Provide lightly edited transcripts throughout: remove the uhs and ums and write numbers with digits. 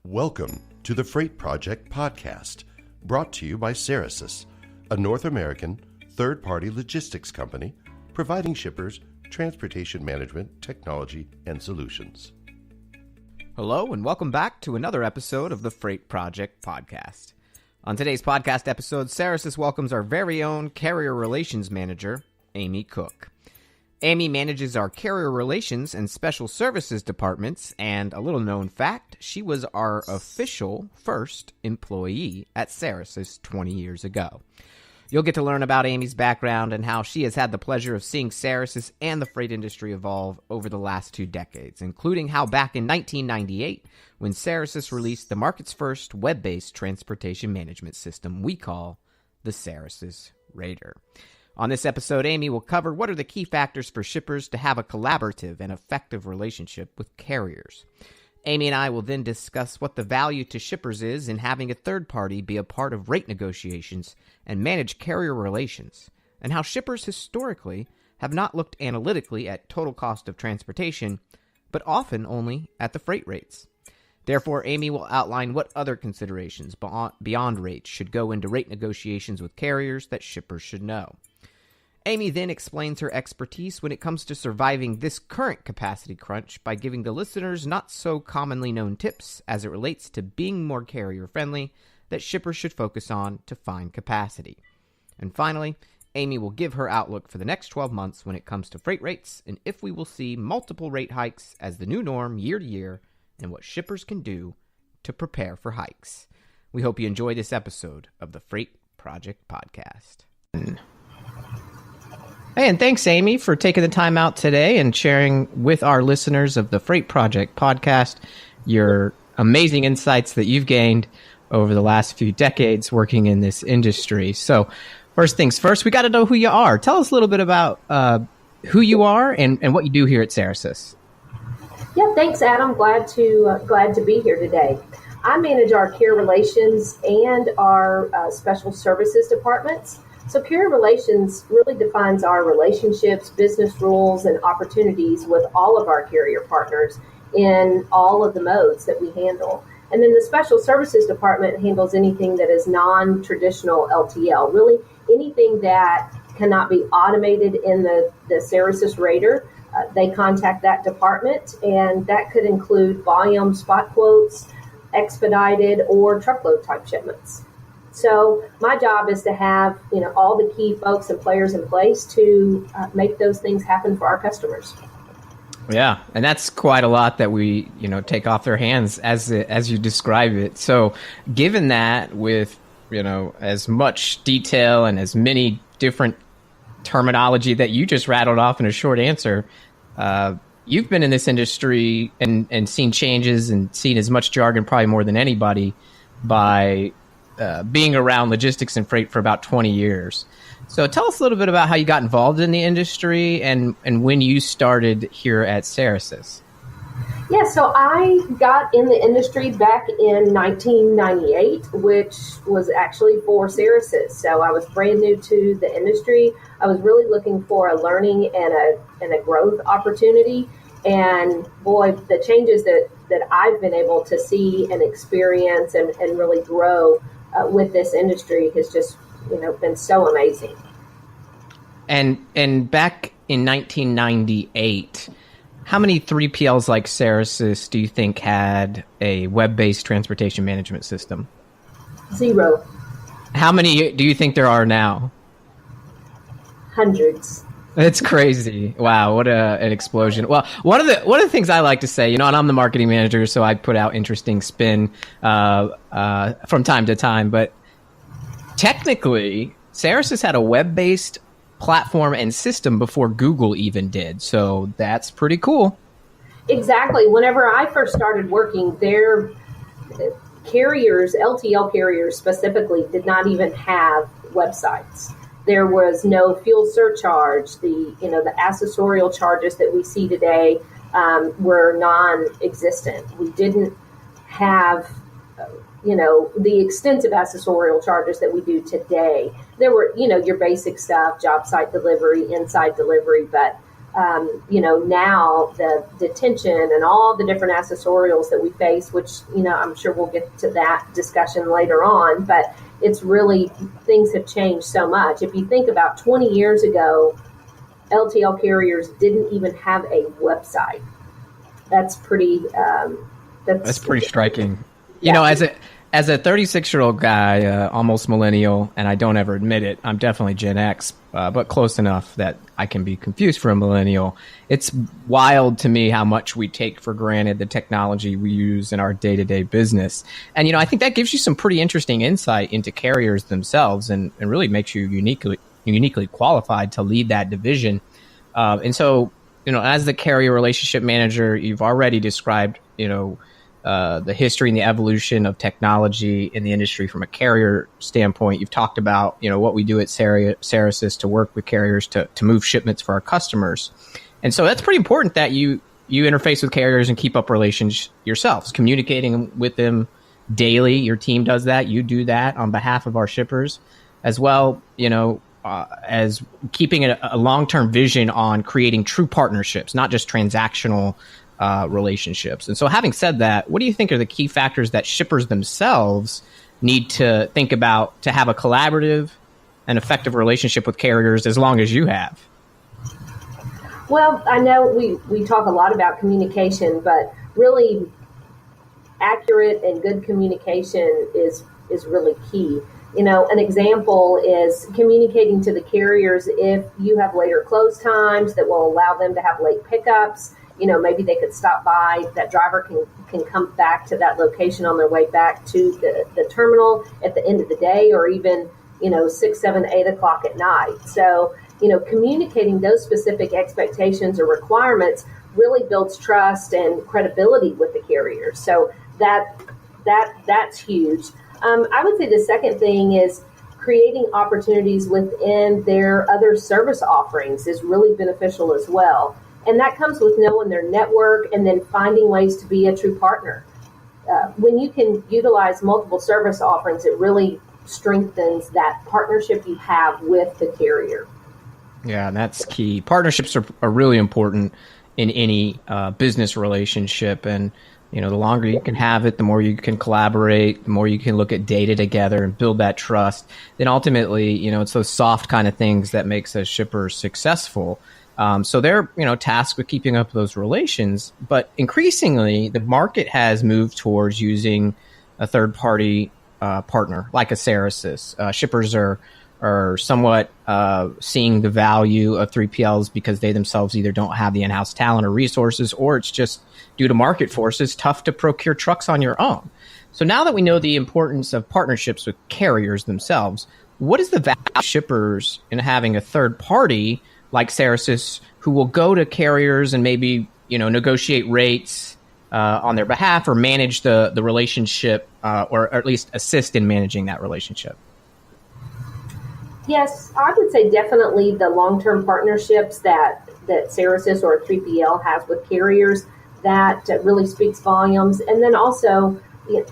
Welcome to the Freight Project podcast, brought to you by Ceresys, a North American third-party logistics company providing shippers transportation management technology and solutions. Hello, and welcome back to another episode of the Freight Project podcast. On today's podcast episode, Ceresys welcomes our very own Carrier Relations Manager, Amy Cook. Amy manages our Carrier Relations and Special Services departments, and a little known fact, she was our official first employee at Ceresys 20 years ago. You'll get to learn about Amy's background and how she has had the pleasure of seeing Ceresys and the freight industry evolve over the last 2 decades, including how back in 1998, when Ceresys released the market's first web-based transportation management system we call the Ceresys Raider. On this episode, Amy will cover what are the key factors for shippers to have a collaborative and effective relationship with carriers. Amy and I will then discuss what the value to shippers is in having a third party be a part of rate negotiations and manage carrier relations, and how shippers historically have not looked analytically at total cost of transportation, but often only at the freight rates. Therefore, Amy will outline what other considerations beyond rates should go into rate negotiations with carriers that shippers should know. Amy then explains her expertise when it comes to surviving this current capacity crunch by giving the listeners not so commonly known tips as it relates to being more carrier friendly that shippers should focus on to find capacity. And finally, Amy will give her outlook for the next 12 months when it comes to freight rates and if we will see multiple rate hikes as the new norm year to year and what shippers can do to prepare for hikes. We hope you enjoy this episode of the Freight Project Podcast. Hey, and thanks, Amy, for taking the time out today and sharing with our listeners of the Freight Project podcast your amazing insights that you've gained over the last few decades working in this industry. So first things first, we got to know who you are. Tell us a little bit about who you are and what you do here at Ceresys. Yeah, thanks, Adam. Glad to be here today. I manage our Carrier Relations and our Special Services departments. So Carrier Relations really defines our relationships, business rules, and opportunities with all of our carrier partners in all of the modes that we handle. And then the Special Services department handles anything that is non-traditional LTL, really anything that cannot be automated in the Ceresys Raider. They contact that department, and that could include volume spot quotes, expedited, or truckload type shipments. So my job is to have, all the key folks and players in place to make those things happen for our customers. Yeah, and that's quite a lot that we, take off their hands as you describe it. So given that with, as much detail and as many different terminology that you just rattled off in a short answer, you've been in this industry and seen changes and seen as much jargon probably more than anybody by being around logistics and freight for about 20 years. So tell us a little bit about how you got involved in the industry and when you started here at Ceresys. Yeah, so I got in the industry back in 1998, which was actually for Ceresys. So I was brand new to the industry. I was really looking for a learning and a growth opportunity. And boy, the changes that I've been able to see and experience and really grow with this industry has just, been so amazing. And back in 1998, how many 3PLs like Ceresys do you think had a web-based transportation management system? 0. How many do you think there are now? Hundreds. It's crazy. Wow, what an explosion. Well, one of the things I like to say, and I'm the marketing manager, so I put out interesting spin from time to time, but technically, Ceresys had a web-based platform and system before Google even did, so that's pretty cool. Exactly. Whenever I first started working, their carriers, LTL carriers specifically, did not even have websites. There was no fuel surcharge. The accessorial charges that we see today were non-existent. We didn't have, the extensive accessorial charges that we do today. There were, your basic stuff, job site delivery, inside delivery, but Now the detention and all the different accessorials that we face, which, I'm sure we'll get to that discussion later on, but it's really, things have changed so much. If you think about 20 years ago, LTL carriers didn't even have a website. That's pretty, That's pretty striking. Yeah. As a 36-year-old guy, almost millennial, and I don't ever admit it, I'm definitely Gen X, but close enough that I can be confused for a millennial. It's wild to me how much we take for granted the technology we use in our day-to-day business. And, I think that gives you some pretty interesting insight into carriers themselves and really makes you uniquely qualified to lead that division. And so, as the carrier relationship manager, you've already described, the history and the evolution of technology in the industry from a carrier standpoint. You've talked about, what we do at Ceresys to work with carriers to move shipments for our customers. And so that's pretty important that you interface with carriers and keep up relations yourselves, communicating with them daily. Your team does that. You do that on behalf of our shippers as well, as keeping a long-term vision on creating true partnerships, not just transactional relationships. And so having said that, what do you think are the key factors that shippers themselves need to think about to have a collaborative and effective relationship with carriers as long as you have? Well, I know we talk a lot about communication, but really accurate and good communication is really key. An example is communicating to the carriers if you have later close times that will allow them to have late pickups. Maybe they could stop by, that driver can come back to that location on their way back to the terminal at the end of the day, or even, 6, 7, 8 o'clock at night. So, communicating those specific expectations or requirements really builds trust and credibility with the carriers. So that's huge. I would say the second thing is creating opportunities within their other service offerings is really beneficial as well. And that comes with knowing their network and then finding ways to be a true partner. When you can utilize multiple service offerings, it really strengthens that partnership you have with the carrier. Yeah, that's key. Partnerships are really important in any business relationship. And, the longer you can have it, the more you can collaborate, the more you can look at data together and build that trust. Then ultimately, it's those soft kind of things that makes a shipper successful. So they're, tasked with keeping up those relations. But increasingly, the market has moved towards using a third-party partner like a Ceresys. Shippers are somewhat seeing the value of 3PLs because they themselves either don't have the in-house talent or resources, or it's just due to market forces tough to procure trucks on your own. So now that we know the importance of partnerships with carriers themselves, what is the value of shippers in having a third party like Ceresys who will go to carriers and maybe negotiate rates on their behalf or manage the relationship or at least assist in managing that relationship? Yes, I would say definitely the long-term partnerships that Ceresys or 3PL has with carriers, that really speaks volumes. And then also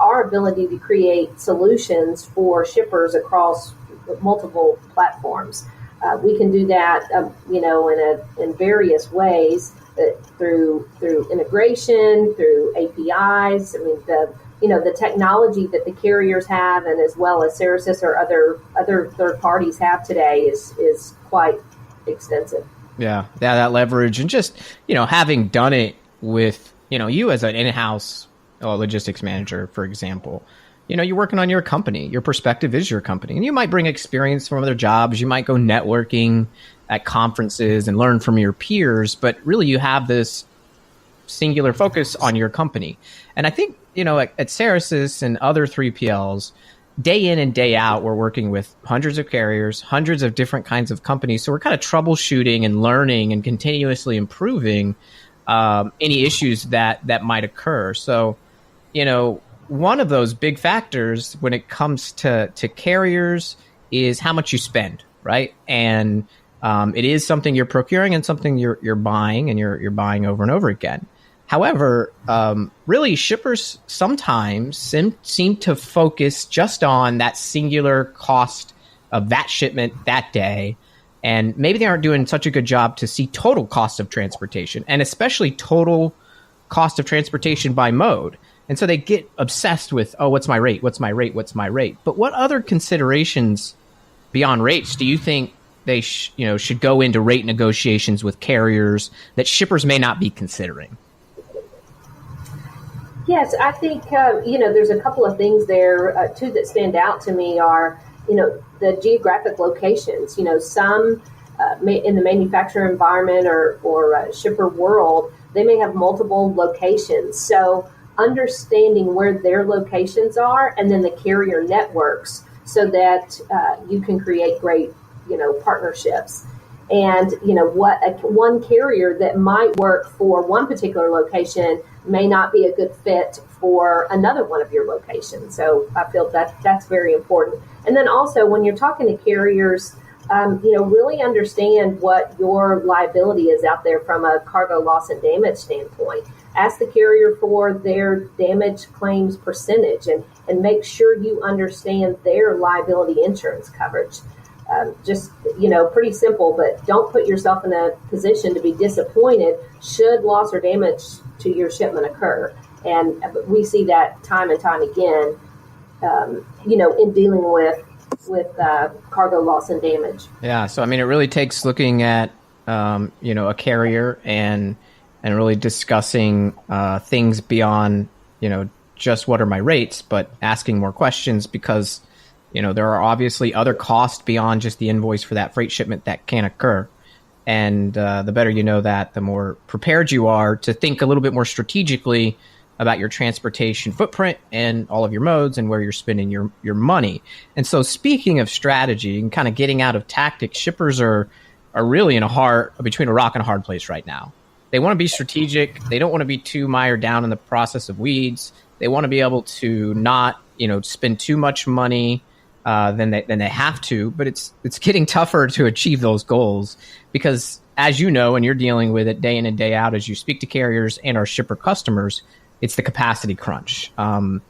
our ability to create solutions for shippers across multiple platforms. We can do that, in various ways through integration, through APIs. I mean, the technology that the carriers have, and as well as Ceresys or other third parties have today, is quite extensive. Yeah, that leverage, and just having done it with you as an in-house logistics manager, for example. You're working on your company. Your perspective is your company. And you might bring experience from other jobs. You might go networking at conferences and learn from your peers. But really, you have this singular focus on your company. And I think, at Ceresys and other 3PLs, day in and day out, we're working with hundreds of carriers, hundreds of different kinds of companies. So we're kind of troubleshooting and learning and continuously improving any issues that might occur. So, one of those big factors when it comes to carriers is how much you spend, right? And it is something you're procuring and something you're buying, and you're buying over and over again. However, really, shippers sometimes seem to focus just on that singular cost of that shipment that day, And maybe they aren't doing such a good job to see total cost of transportation, and especially total cost of transportation by mode. And so they get obsessed with, oh, what's my rate? What's my rate? What's my rate? But what other considerations beyond rates do you think they should go into rate negotiations with carriers that shippers may not be considering? Yes, I think, there's a couple of things there. Two that stand out to me are, the geographic locations. Some in the manufacturer environment or shipper world, they may have multiple locations. So understanding where their locations are and then the carrier networks so that you can create great, partnerships. And, one carrier that might work for one particular location may not be a good fit for another one of your locations. So I feel that that's very important. And then also when you're talking to carriers, really understand what your liability is out there from a cargo loss and damage standpoint. Ask the carrier for their damage claims percentage and make sure you understand their liability insurance coverage. Pretty simple, but don't put yourself in a position to be disappointed should loss or damage to your shipment occur. And we see that time and time again, in dealing with cargo loss and damage. Yeah. So, it really takes looking at, a carrier and really discussing things beyond, just what are my rates, but asking more questions because there are obviously other costs beyond just the invoice for that freight shipment that can occur. And the better you know that, the more prepared you are to think a little bit more strategically about your transportation footprint and all of your modes and where you're spending your money. And so speaking of strategy and kind of getting out of tactics, shippers are really between a rock and a hard place right now. They want to be strategic. They don't want to be too mired down in the process of weeds. They want to be able to not, spend too much money than they have to, but it's getting tougher to achieve those goals because, as you know, and you're dealing with it day in and day out as you speak to carriers and our shipper customers, it's the capacity crunch. And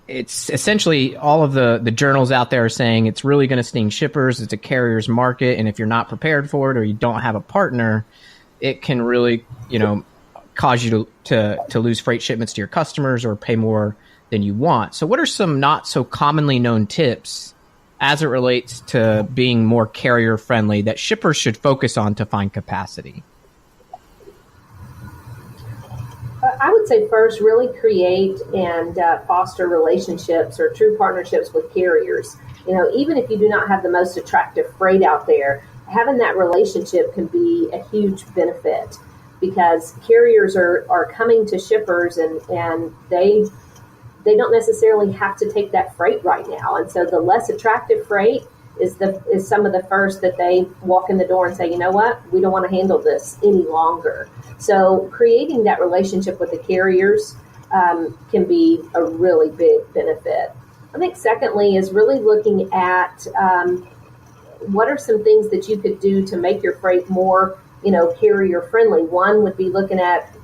it's essentially all of the journals out there are saying it's really going to sting shippers. It's a carrier's market, and if you're not prepared for it or you don't have a partner, it can really, cause you to lose freight shipments to your customers or pay more than you want. So what are some not so commonly known tips as it relates to being more carrier friendly that shippers should focus on to find capacity? I would say first, really create and foster relationships or true partnerships with carriers. Even if you do not have the most attractive freight out there, having that relationship can be a huge benefit because carriers are coming to shippers and they don't necessarily have to take that freight right now. And so the less attractive freight is some of the first that they walk in the door and say, you know what, we don't want to handle this any longer. So creating that relationship with the carriers can be a really big benefit. I think secondly is really looking at what are some things that you could do to make your freight more, carrier friendly. One would be looking at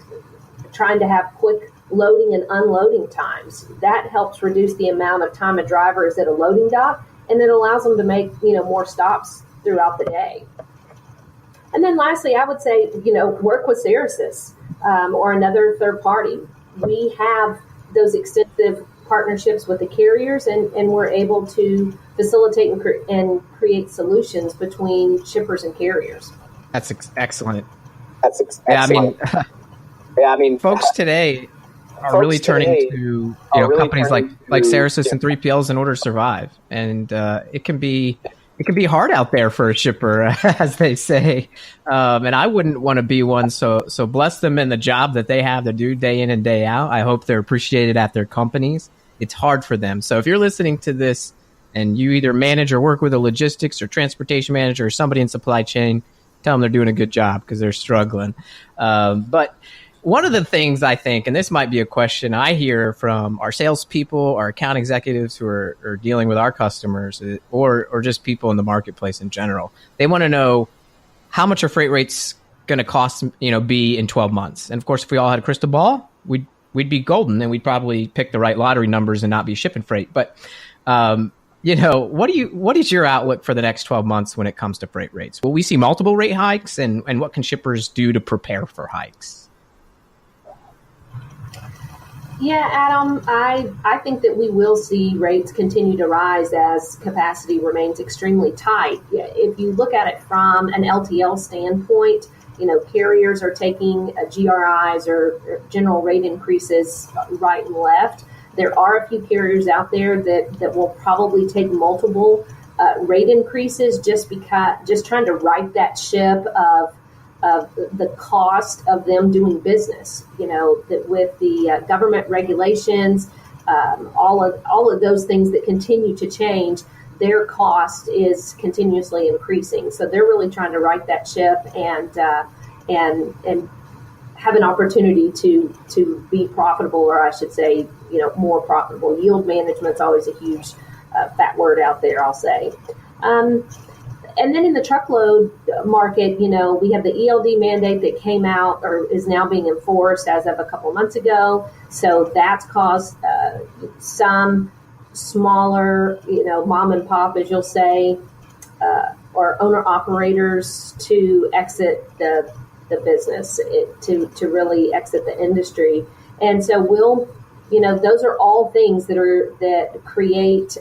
trying to have quick loading and unloading times. That helps reduce the amount of time a driver is at a loading dock, and it allows them to make, more stops throughout the day. And then lastly, I would say, work with Ceresis or another third party. We have those extensive partnerships with the carriers, and we're able to facilitate and create solutions between shippers and carriers. That's excellent. Excellent. Folks today are really turning to companies like Ceresis and 3PLs in order to survive, and it can be hard out there for a shipper, as they say. And I wouldn't want to be one. So bless them in the job that they have to do day in and day out. I hope they're appreciated at their companies. It's hard for them. So if you're listening to this and you either manage or work with a logistics or transportation manager or somebody in supply chain, tell them they're doing a good job because they're struggling. But one of the things I think, and this might be a question I hear from our salespeople, our account executives who are dealing with our customers, or just people in the marketplace in general, they want to know how much are freight rates going to cost, be in 12 months. And of course, if we all had a crystal ball, we'd be golden, and we'd probably pick the right lottery numbers and not be shipping freight. But what is your outlook for the next 12 months when it comes to freight rates? Will we see multiple rate hikes, and what can shippers do to prepare for hikes? Yeah, Adam, I think that we will see rates continue to rise as capacity remains extremely tight. If you look at it from an LTL standpoint, carriers are taking GRIs or general rate increases right and left. There are a few carriers out there that will probably take multiple rate increases just trying to right that ship of the cost of them doing business. That with the government regulations, all of those things that continue to change, their cost is continuously increasing. So they're really trying to right that ship and have an opportunity to be profitable, or I should say, more profitable. Yield management's always a huge fat word out there, I'll say. And then in the truckload market, we have the ELD mandate that came out or is now being enforced as of a couple months ago. So that's caused some smaller, mom and pop, as you'll say, or owner operators to exit the business, to really exit the industry. And so those are all things that create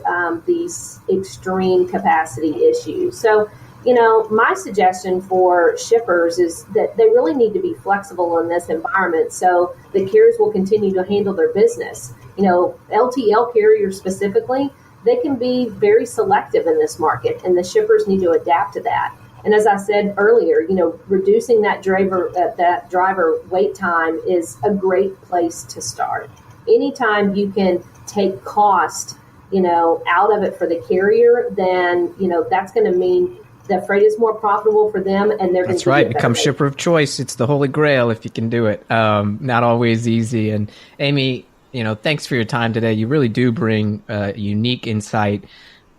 these extreme capacity issues. So, my suggestion for shippers is that they really need to be flexible in this environment so the carriers will continue to handle their business. LTL carriers specifically, they can be very selective in this market, and the shippers need to adapt to that. And as I said earlier, reducing that driver wait time is a great place to start. Anytime you can take cost, out of it for the carrier, then, that's going to mean the freight is more profitable for them, and they're going to. That's right. Become shipper of choice. It's the holy grail if you can do it. Not always easy. And Amy, thanks for your time today. You really do bring unique insight.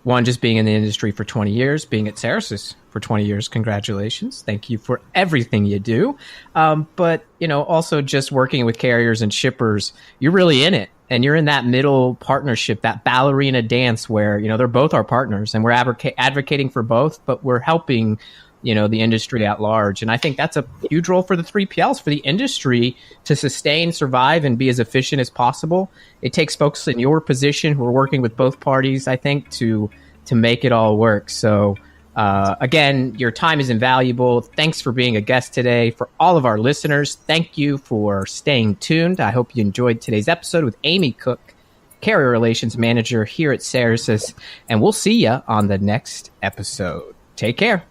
One, just being in the industry for 20 years, being at Ceresis for 20 years. Congratulations. Thank you for everything you do. But, also just working with carriers and shippers, you're really in it. And you're in that middle partnership, that ballerina dance where, they're both our partners and we're advocating for both, but we're helping, the industry at large. And I think that's a huge role for the 3PLs, for the industry to sustain, survive, and be as efficient as possible. It takes folks in your position who are working with both parties, I think, to make it all work. So, again, your time is invaluable. Thanks for being a guest today. For all of our listeners, thank you for staying tuned. I hope you enjoyed today's episode with Amy Cook, Carrier Relations Manager here at Ceresis, and we'll see you on the next episode. Take care.